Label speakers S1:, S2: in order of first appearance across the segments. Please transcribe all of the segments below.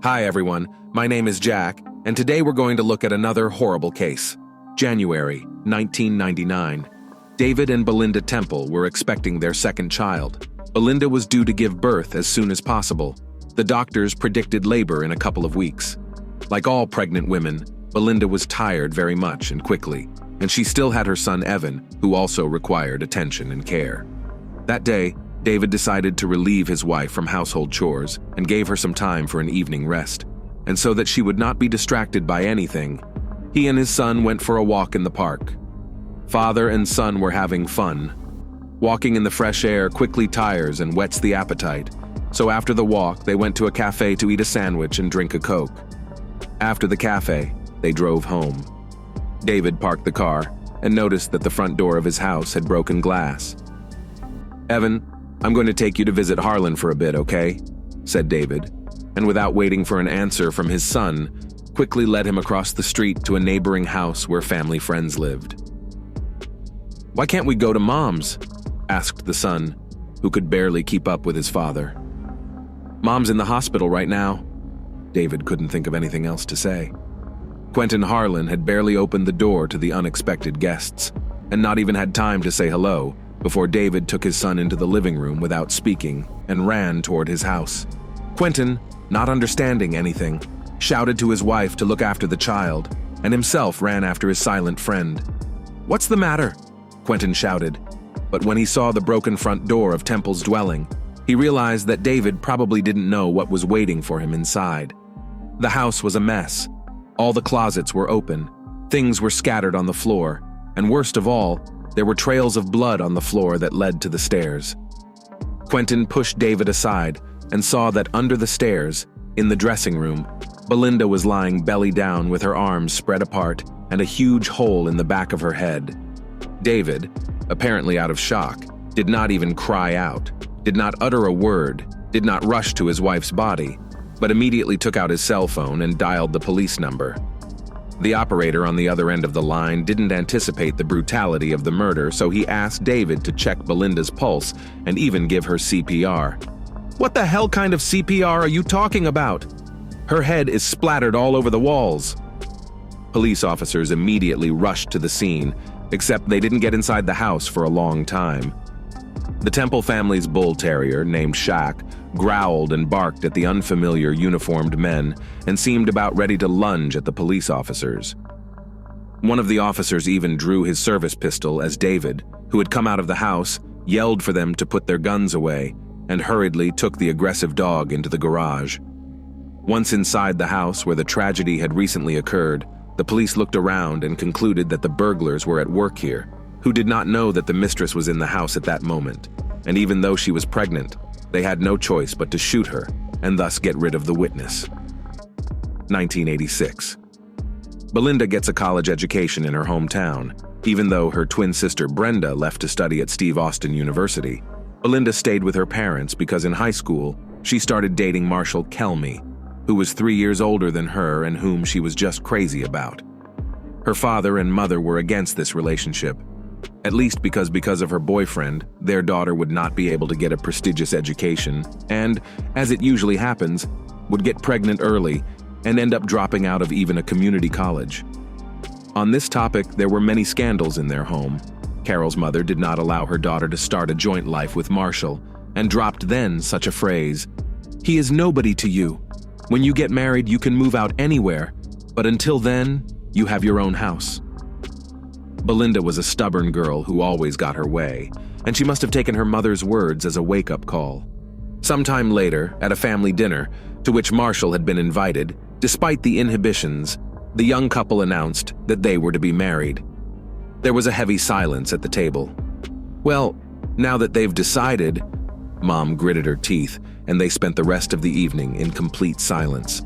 S1: Hi everyone, my name is Jack, and today we're going to look at another horrible case. January 1999. David and Belinda Temple were expecting their second child. Belinda was due to give birth as soon as possible. The doctors predicted labor in a couple of weeks. Like all pregnant women, Belinda was tired very much and quickly, and she still had her son Evan, who also required attention and care. That day, David decided to relieve his wife from household chores and gave her some time for an evening rest. And so that she would not be distracted by anything, he and his son went for a walk in the park. Father and son were having fun. Walking in the fresh air quickly tires and whets the appetite, so after the walk, they went to a cafe to eat a sandwich and drink a Coke. After the cafe, they drove home. David parked the car and noticed that the front door of his house had broken glass. "Evan, I'm going to take you to visit Harlan for a bit, okay?" said David, and without waiting for an answer from his son, quickly led him across the street to a neighboring house where family friends lived. "Why can't we go to Mom's?" asked the son, who could barely keep up with his father. "Mom's in the hospital right now." David couldn't think of anything else to say. Quentin Harlan had barely opened the door to the unexpected guests, and not even had time to say hello, before David took his son into the living room without speaking and ran toward his house. Quentin, not understanding anything, shouted to his wife to look after the child, and himself ran after his silent friend. "What's the matter?" Quentin shouted, but when he saw the broken front door of Temple's dwelling, he realized that David probably didn't know what was waiting for him inside. The house was a mess. All the closets were open, things were scattered on the floor, and worst of all, there were trails of blood on the floor that led to the stairs. Quentin pushed David aside and saw that under the stairs, in the dressing room, Belinda was lying belly down with her arms spread apart and a huge hole in the back of her head. David, apparently out of shock, did not even cry out, did not utter a word, did not rush to his wife's body, but immediately took out his cell phone and dialed the police number. The operator on the other end of the line didn't anticipate the brutality of the murder, so he asked David to check Belinda's pulse and even give her CPR. "What the hell kind of CPR are you talking about? Her head is splattered all over the walls." Police officers immediately rushed to the scene, except they didn't get inside the house for a long time. The Temple family's bull terrier, named Shaq, growled and barked at the unfamiliar uniformed men and seemed about ready to lunge at the police officers. One of the officers even drew his service pistol as David, who had come out of the house, yelled for them to put their guns away and hurriedly took the aggressive dog into the garage. Once inside the house where the tragedy had recently occurred, the police looked around and concluded that the burglars were at work here, who did not know that the mistress was in the house at that moment, and even though she was pregnant, they had no choice but to shoot her and thus get rid of the witness. 1986. Belinda gets a college education in her hometown. Even though her twin sister Brenda left to study at Steve Austin University, Belinda stayed with her parents because in high school, she started dating Marshall Kelmy, who was 3 years older than her and whom she was just crazy about. Her father and mother were against this relationship, at least because of her boyfriend, their daughter would not be able to get a prestigious education and, as it usually happens, would get pregnant early and end up dropping out of even a community college. On this topic, there were many scandals in their home. Carol's mother did not allow her daughter to start a joint life with Marshall and dropped then such a phrase, "He is nobody to you. When you get married, you can move out anywhere, but until then, you have your own house." Belinda was a stubborn girl who always got her way, and she must have taken her mother's words as a wake-up call. Sometime later, at a family dinner, to which Marshall had been invited, despite the inhibitions, the young couple announced that they were to be married. There was a heavy silence at the table. "Well, now that they've decided," Mom gritted her teeth, and they spent the rest of the evening in complete silence.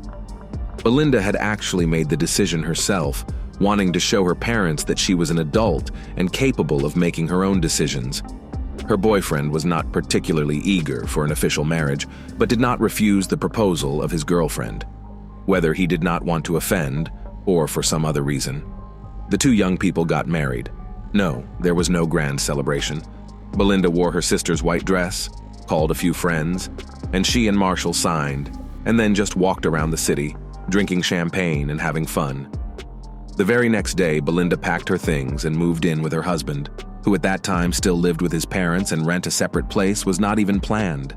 S1: Belinda had actually made the decision herself, wanting to show her parents that she was an adult and capable of making her own decisions. Her boyfriend was not particularly eager for an official marriage, but did not refuse the proposal of his girlfriend, whether he did not want to offend or for some other reason. The two young people got married. No, there was no grand celebration. Belinda wore her sister's white dress, called a few friends, and she and Marshall signed, and then just walked around the city, drinking champagne and having fun. The very next day, Belinda packed her things and moved in with her husband, who at that time still lived with his parents, and rent a separate place was not even planned.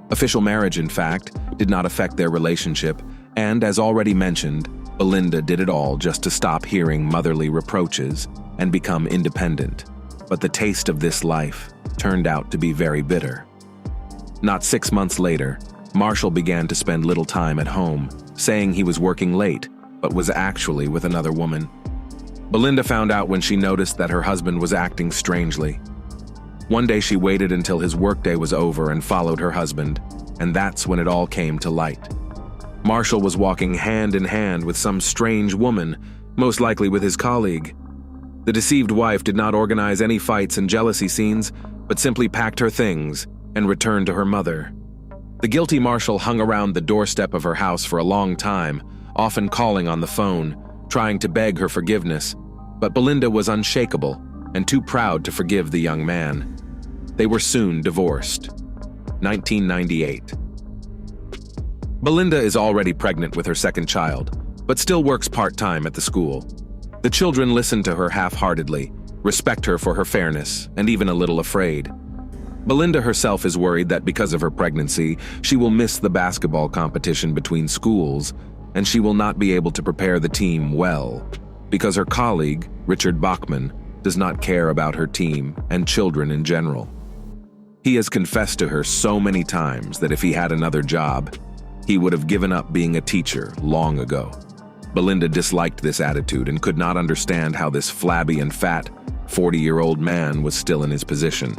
S1: Official marriage, in fact, did not affect their relationship, and as already mentioned, Belinda did it all just to stop hearing motherly reproaches and become independent. But the taste of this life turned out to be very bitter. Not 6 months later, Marshall began to spend little time at home, saying he was working late, but was actually with another woman. Belinda found out when she noticed that her husband was acting strangely. One day she waited until his workday was over and followed her husband, and that's when it all came to light. Marshall was walking hand in hand with some strange woman, most likely with his colleague. The deceived wife did not organize any fights and jealousy scenes, but simply packed her things and returned to her mother. The guilty Marshall hung around the doorstep of her house for a long time, often calling on the phone, trying to beg her forgiveness, but Belinda was unshakable and too proud to forgive the young man. They were soon divorced. 1998. Belinda is already pregnant with her second child, but still works part-time at the school. The children listen to her half-heartedly, respect her for her fairness, and even a little afraid. Belinda herself is worried that because of her pregnancy, she will miss the basketball competition between schools, and she will not be able to prepare the team well, because her colleague, Richard Bachman, does not care about her team and children in general. He has confessed to her so many times that if he had another job, he would have given up being a teacher long ago. Belinda disliked this attitude and could not understand how this flabby and fat 40-year-old man was still in his position.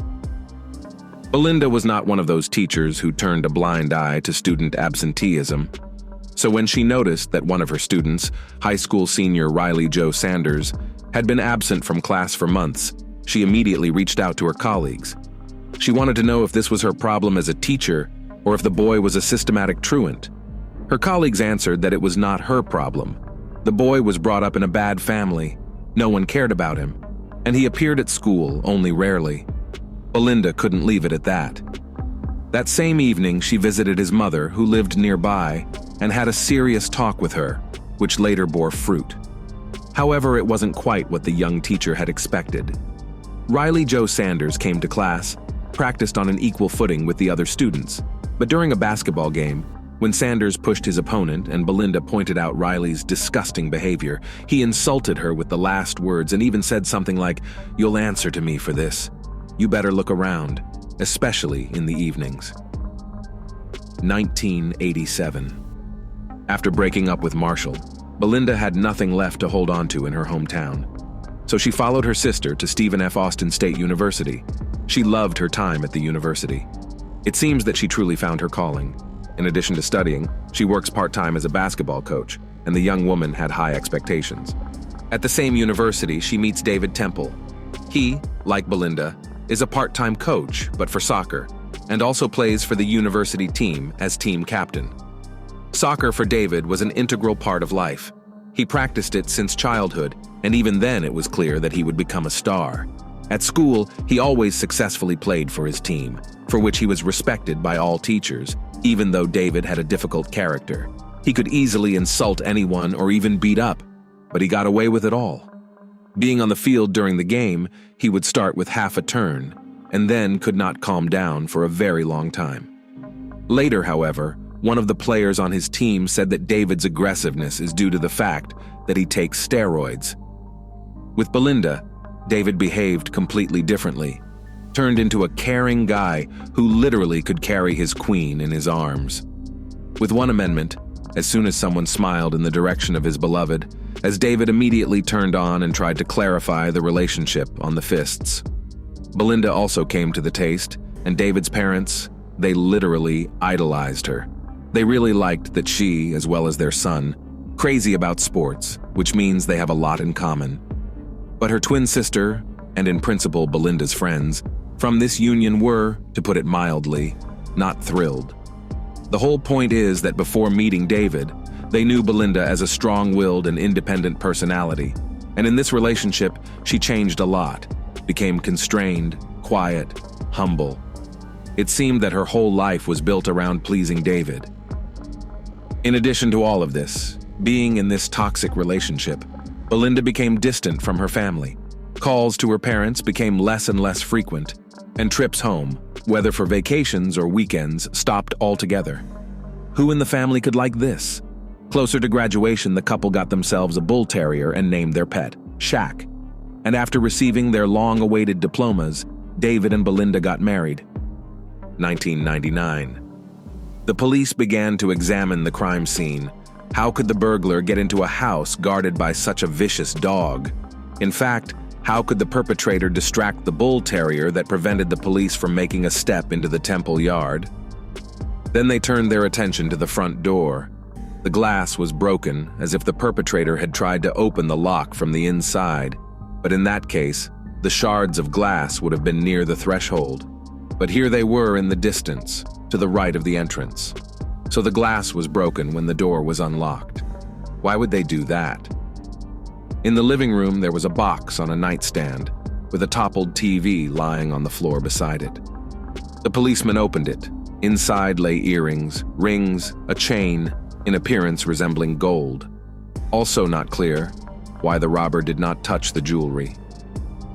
S1: Belinda was not one of those teachers who turned a blind eye to student absenteeism. So when she noticed that one of her students, high school senior Riley Joe Sanders, had been absent from class for months, she immediately reached out to her colleagues. She wanted to know if this was her problem as a teacher or if the boy was a systematic truant. Her colleagues answered that it was not her problem. The boy was brought up in a bad family, no one cared about him, and he appeared at school only rarely. Belinda couldn't leave it at that. That same evening, she visited his mother, who lived nearby, and had a serious talk with her, which later bore fruit. However, it wasn't quite what the young teacher had expected. Riley Joe Sanders came to class, practiced on an equal footing with the other students, but during a basketball game, when Sanders pushed his opponent and Belinda pointed out Riley's disgusting behavior, he insulted her with the last words and even said something like, "You'll answer to me for this. You better look around, especially in the evenings." 1987. After breaking up with Marshall, Belinda had nothing left to hold on to in her hometown. So she followed her sister to Stephen F. Austin State University. She loved her time at the university. It seems that she truly found her calling. In addition to studying, she works part-time as a basketball coach, and the young woman had high expectations. At the same university, she meets David Temple. He, like Belinda, is a part-time coach, but for soccer, and also plays for the university team as team captain. Soccer for David was an integral part of life. He practiced it since childhood, and even then it was clear that he would become a star. At school, he always successfully played for his team, for which he was respected by all teachers, even though David had a difficult character. He could easily insult anyone or even beat up, but he got away with it all. Being on the field during the game, he would start with half a turn, and then could not calm down for a very long time. Later, however, one of the players on his team said that David's aggressiveness is due to the fact that he takes steroids. With Belinda, David behaved completely differently, turned into a caring guy who literally could carry his queen in his arms. With one amendment, as soon as someone smiled in the direction of his beloved, as David immediately turned on and tried to clarify the relationship on the fists. Belinda also came to the taste, and David's parents, they literally idolized her. They really liked that she, as well as their son, crazy about sports, which means they have a lot in common. But her twin sister, and in principle Belinda's friends, from this union were, to put it mildly, not thrilled. The whole point is that before meeting David, they knew Belinda as a strong-willed and independent personality, and in this relationship, she changed a lot, became constrained, quiet, humble. It seemed that her whole life was built around pleasing David. In addition to all of this, being in this toxic relationship, Belinda became distant from her family. Calls to her parents became less and less frequent, and trips home, whether for vacations or weekends, stopped altogether. Who in the family could like this? Closer to graduation, the couple got themselves a bull terrier and named their pet, Shaq. And after receiving their long-awaited diplomas, David and Belinda got married. 1999. The police began to examine the crime scene. How could the burglar get into a house guarded by such a vicious dog? In fact, how could the perpetrator distract the bull terrier that prevented the police from making a step into the temple yard? Then they turned their attention to the front door. The glass was broken, as if the perpetrator had tried to open the lock from the inside. But in that case, the shards of glass would have been near the threshold. But here they were in the distance, to the right of the entrance. So the glass was broken when the door was unlocked. Why would they do that? In the living room, there was a box on a nightstand, with a toppled TV lying on the floor beside it. The policeman opened it. Inside lay earrings, rings, a chain, in appearance resembling gold. Also not clear why the robber did not touch the jewelry.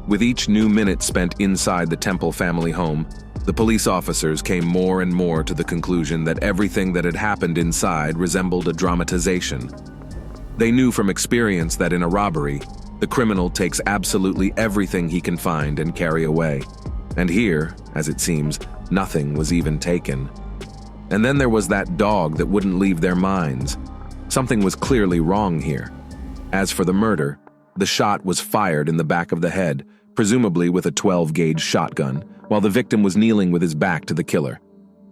S1: With each new minute spent inside the Temple family home, the police officers came more and more to the conclusion that everything that had happened inside resembled a dramatization. They knew from experience that in a robbery, the criminal takes absolutely everything he can find and carry away. And here, as it seems, nothing was even taken. And then there was that dog that wouldn't leave their minds. Something was clearly wrong here. As for the murder, the shot was fired in the back of the head, presumably with a 12-gauge shotgun, while the victim was kneeling with his back to the killer.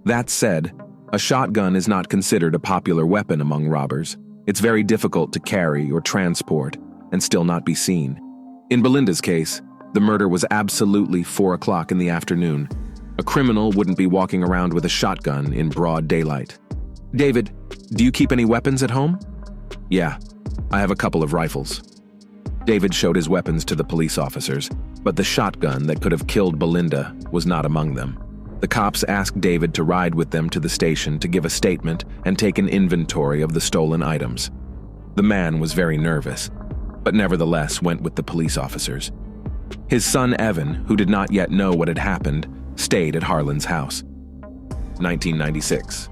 S1: That said, a shotgun is not considered a popular weapon among robbers. It's very difficult to carry or transport and still not be seen. In Belinda's case, the murder was absolutely 4 o'clock in the afternoon. A criminal wouldn't be walking around with a shotgun in broad daylight. David, do you keep any weapons at home? Yeah, I have a couple of rifles. David showed his weapons to the police officers, but the shotgun that could have killed Belinda was not among them. The cops asked David to ride with them to the station to give a statement and take an inventory of the stolen items. The man was very nervous, but nevertheless went with the police officers. His son Evan, who did not yet know what had happened, stayed at Harlan's house. 1996.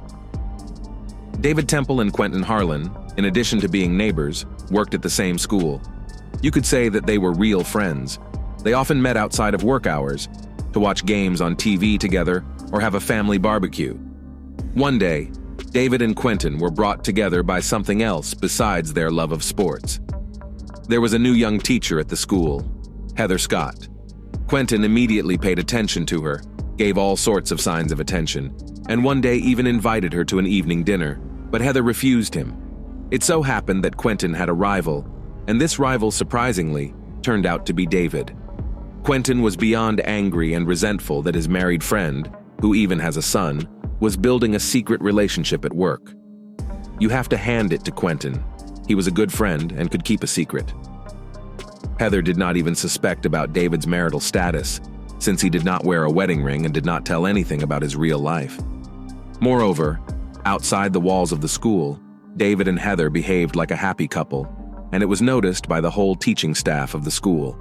S1: David Temple and Quentin Harlan, in addition to being neighbors, worked at the same school. You could say that they were real friends. They often met outside of work hours to watch games on TV together or have a family barbecue. One day, David and Quentin were brought together by something else besides their love of sports. There was a new young teacher at the school, Heather Scott. Quentin immediately paid attention to her, gave all sorts of signs of attention, and one day even invited her to an evening dinner, but Heather refused him. It so happened that Quentin had a rival, and this rival, surprisingly, turned out to be David. Quentin was beyond angry and resentful that his married friend, who even has a son, was building a secret relationship at work. You have to hand it to Quentin. He was a good friend and could keep a secret. Heather did not even suspect about David's marital status, since he did not wear a wedding ring and did not tell anything about his real life. Moreover, outside the walls of the school, David and Heather behaved like a happy couple, and it was noticed by the whole teaching staff of the school.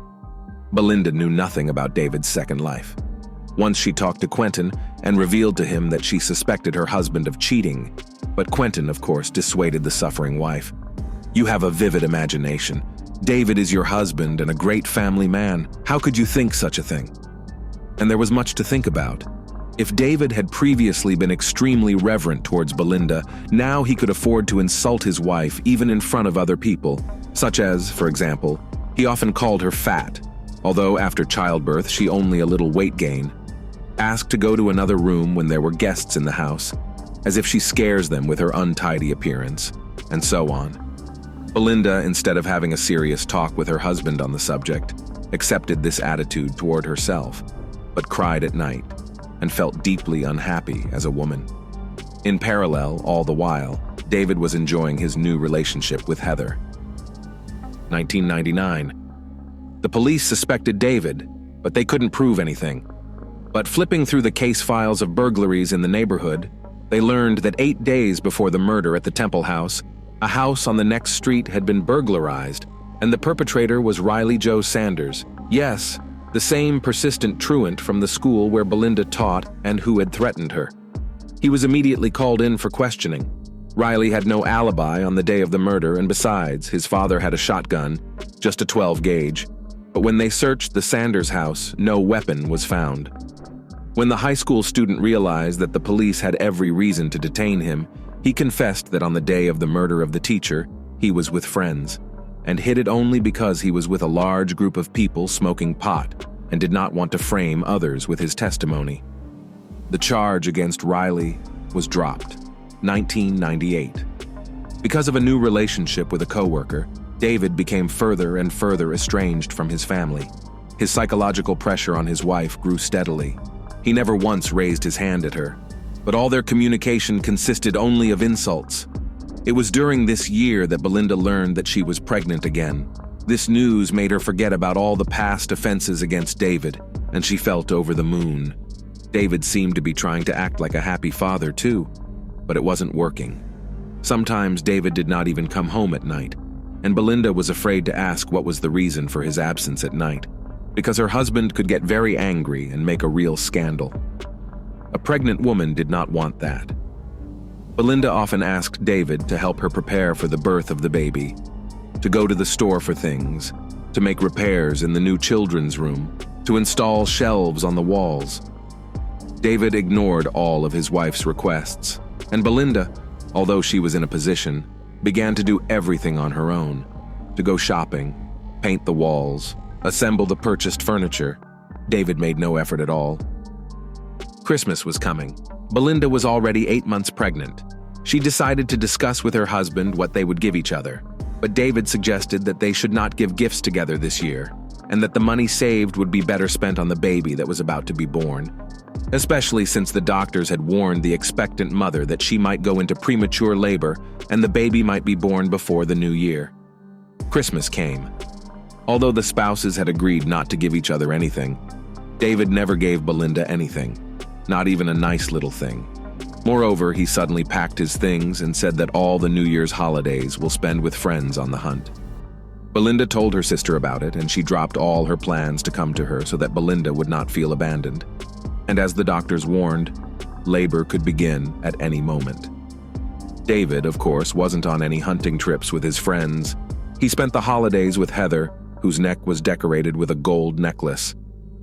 S1: Belinda knew nothing about David's second life. Once she talked to Quentin and revealed to him that she suspected her husband of cheating, but Quentin, of course, dissuaded the suffering wife. You have a vivid imagination. David is your husband and a great family man. How could you think such a thing? And there was much to think about. If David had previously been extremely reverent towards Belinda, now he could afford to insult his wife even in front of other people, such as, for example, he often called her fat, although after childbirth she only a little weight gain, asked to go to another room when there were guests in the house, as if she scares them with her untidy appearance, and so on. Belinda, instead of having a serious talk with her husband on the subject, accepted this attitude toward herself, but cried at night, and felt deeply unhappy as a woman. In parallel, all the while, David was enjoying his new relationship with Heather. 1999. The police suspected David, but they couldn't prove anything. But flipping through the case files of burglaries in the neighborhood, They learned that 8 days before the murder at the Temple house, a house on the next street had been burglarized, and the perpetrator was Riley Joe Sanders. Yes, the same persistent truant from the school where Belinda taught and who had threatened her. He was immediately called in for questioning. Riley had no alibi on the day of the murder, and besides, his father had a shotgun, just a 12 gauge. But when they searched the Sanders house, no weapon was found. When the high school student realized that the police had every reason to detain him, he confessed that on the day of the murder of the teacher, he was with friends, and hid it only because he was with a large group of people smoking pot and did not want to frame others with his testimony. The charge against Riley was dropped. 1998. Because of a new relationship with a coworker, David became further and further estranged from his family. His psychological pressure on his wife grew steadily. He never once raised his hand at her, but all their communication consisted only of insults. It was during this year that Belinda learned that she was pregnant again. This news made her forget about all the past offenses against David, and she felt over the moon. David seemed to be trying to act like a happy father too, but it wasn't working. Sometimes David did not even come home at night, and Belinda was afraid to ask what was the reason for his absence at night, because her husband could get very angry and make a real scandal. A pregnant woman did not want that. Belinda often asked David to help her prepare for the birth of the baby, to go to the store for things, to make repairs in the new children's room, to install shelves on the walls. David ignored all of his wife's requests, and Belinda, although she was in a position, began to do everything on her own, to go shopping, paint the walls, assemble the purchased furniture. David made no effort at all. Christmas was coming. Belinda was already 8 months pregnant. She decided to discuss with her husband what they would give each other, but David suggested that they should not give gifts together this year, and that the money saved would be better spent on the baby that was about to be born, especially since the doctors had warned the expectant mother that she might go into premature labor and the baby might be born before the new year. Christmas came. Although the spouses had agreed not to give each other anything, David never gave Belinda anything, not even a nice little thing. Moreover, he suddenly packed his things and said that all the New Year's holidays will spend with friends on the hunt. Belinda told her sister about it, and she dropped all her plans to come to her so that Belinda would not feel abandoned. And as the doctors warned, labor could begin at any moment. David, of course, wasn't on any hunting trips with his friends. He spent the holidays with Heather, whose neck was decorated with a gold necklace,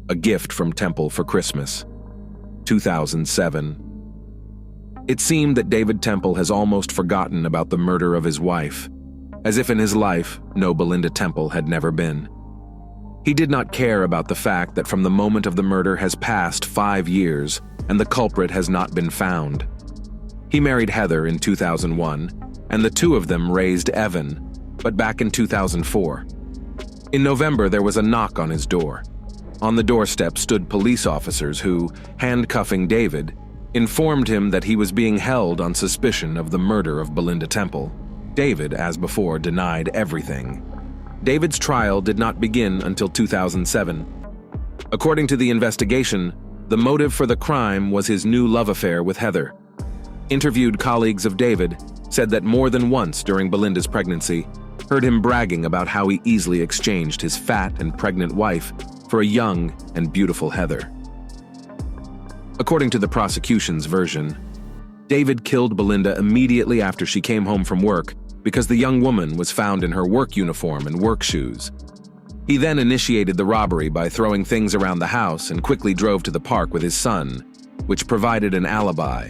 S1: a gift from Temple for Christmas. 2007. It seemed that David Temple has almost forgotten about the murder of his wife, as if in his life no Belinda Temple had never been. He did not care about the fact that from the moment of the murder has passed 5 years and the culprit has not been found. He married Heather in 2001, and the two of them raised Evan, but back in 2004. In November, there was a knock on his door. On the doorstep stood police officers who, handcuffing David, informed him that he was being held on suspicion of the murder of Belinda Temple. David, as before, denied everything. David's trial did not begin until 2007. According to the investigation, the motive for the crime was his new love affair with Heather. Interviewed colleagues of David said that more than once during Belinda's pregnancy, heard him bragging about how he easily exchanged his fat and pregnant wife for a young and beautiful Heather. According to the prosecution's version, David killed Belinda immediately after she came home from work because the young woman was found in her work uniform and work shoes. He then initiated the robbery by throwing things around the house and quickly drove to the park with his son, which provided an alibi.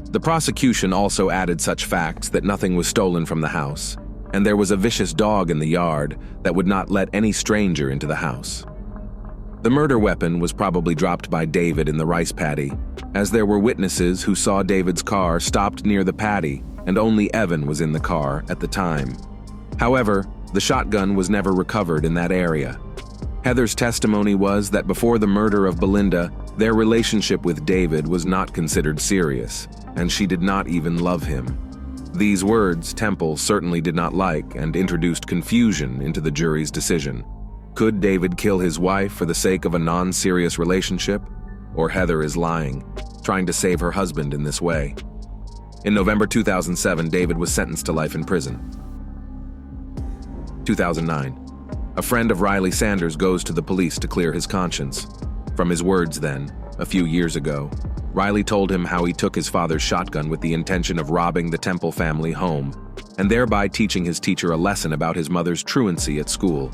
S1: The prosecution also added such facts that nothing was stolen from the house, and there was a vicious dog in the yard that would not let any stranger into the house. The murder weapon was probably dropped by David in the rice paddy, as there were witnesses who saw David's car stopped near the paddy and only Evan was in the car at the time. However, the shotgun was never recovered in that area. Heather's testimony was that before the murder of Belinda, their relationship with David was not considered serious, and she did not even love him. These words Temple certainly did not like and introduced confusion into the jury's decision. Could David kill his wife for the sake of a non-serious relationship? Or Heather is lying, trying to save her husband in this way? In November 2007, David was sentenced to life in prison. 2009. A friend of Riley Sanders goes to the police to clear his conscience. From his words then, a few years ago, Riley told him how he took his father's shotgun with the intention of robbing the Temple family home, and thereby teaching his teacher a lesson about his mother's truancy at school.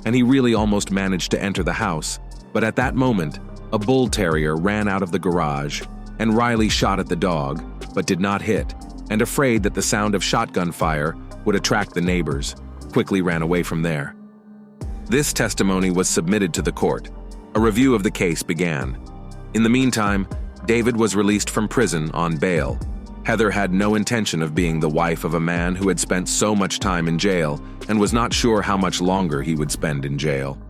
S1: And he really almost managed to enter the house, but at that moment, a bull terrier ran out of the garage, and Riley shot at the dog, but did not hit, and afraid that the sound of shotgun fire would attract the neighbors, quickly ran away from there. This testimony was submitted to the court. A review of the case began. In the meantime, David was released from prison on bail. Heather had no intention of being the wife of a man who had spent so much time in jail and was not sure how much longer he would spend in jail.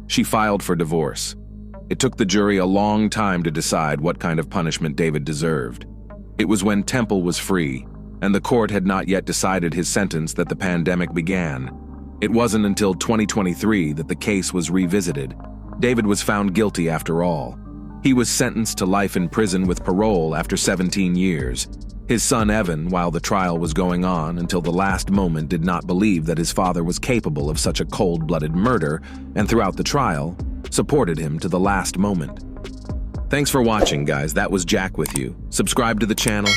S1: She filed for divorce. It took the jury a long time to decide what kind of punishment David deserved. It was when Temple was free, and the court had not yet decided his sentence that the pandemic began. It wasn't until 2023 that the case was revisited. David was found guilty after all. He was sentenced to life in prison with parole after 17 years. His son Evan, while the trial was going on until the last moment, did not believe that his father was capable of such a cold-blooded murder, and throughout the trial, supported him to the last moment. Thanks for watching, guys. That was Jack with you. Subscribe to the channel.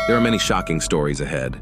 S1: There are many shocking stories ahead.